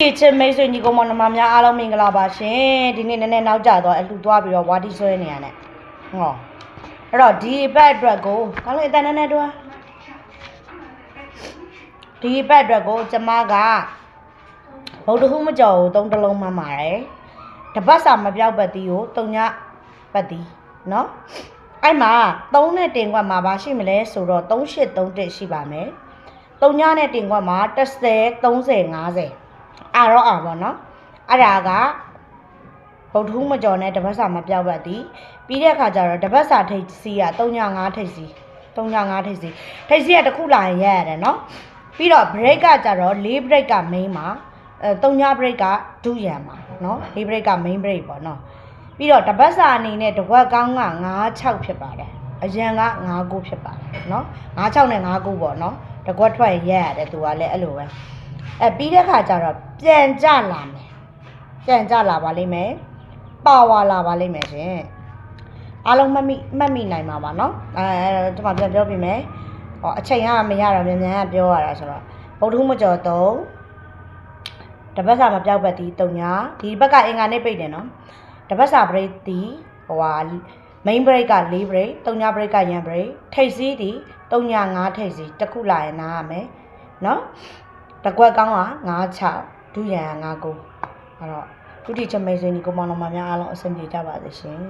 ချစ်မိတ်ဆွေညီကောင်မနှမများအားလုံးမင်္ဂလာပါရှင်ဒီနေ့နည်းနည်းနောက်ကျတော့အလှူသွားပြီးတော့ဝါတီဆွဲနေရတယ်ဟောအဲ့တော့ဒီဘက်အတွက်ကိုကောင်းလေအတန်းနဲ့တွားဒီဘက်အတွက်ကိုကျမကဗုဒ္ဓဟူးမကြော်ကို3တလုံးမှမှာတယ်တပတ်စာမပြောက်ပတ်တီးကို3ညပတ်တီးเนาะအဲ့မှာ3နဲ့တင်ကွက်မှာပါရှိမလဲဆိုတော့3831ရှိပါမယ်3ညနဲ့တင်ကွက်မှာ30 30 50အားတော့အောင်ပေါ့နော်အဲ့ဒါကဗုဒ္ဓဟူးမကြော်နဲ့တပတ်စာမပြောက်ပတ်သည်ပြီးတဲ့အခါကျတော့တပတ်စာထိပ်စီးက3.5ထိပ်စီး3.5ထိပ်စီးထိပ်စီးကတစ်ခုလာရင်ရရတယ်နော်ပြီးတော့ break ကကျတော့4 break က main မှာ3 break ကဒုရံမှာနော်4 break က main break ပေါ့နော်ပြီးတော့တပတ်စာအနေနဲ့တကွက်ကောင်းက9-6ဖြစ်ပါတယ်အရန်က9-9ဖြစ်ပါတယ်နော်9-6နဲ့9-9ပေါ့နော်တကွက်ထွက်ရရတယ်သူကလည်းအဲ့လိုပဲပြီးတဲ့ခါကျတော့ပြန်ကြလာမယ်ပြန်ကြလာပါလိမ့်မယ်ပါဝါလာပါလိမ့်မယ်ရှင်အားလုံးမှတ်မိနိုင်မှာပါနော်ဒီမှာပြန်ပြောပြမယ်ဟောအချိန်ကမရတော့မြန်မြန်ကပြောရတာဆိုတော့ဗုဒ္ဓဟူးမကျော်3တပတ်စာမပြောက်ပတ်တီး3ညဒီဘက်ကအင်္ဂါနေ့ပိတ်တယ်နော်တပတ်စာ break တီးဟိုဟာ main break က4 break 3 break ကရန် break ထိပ်စီးတီး3 5ထိပ်စီးတစ်ခုလာရင်နားရမယ်နော်တကွက်ကောင်းက9-6ဒုရံ9-9အဲ့တော့ဒုတိယချမိတ်ဆွေညီကောင်မများအားလုံးအဆင်ပြေကြပါစေရှင်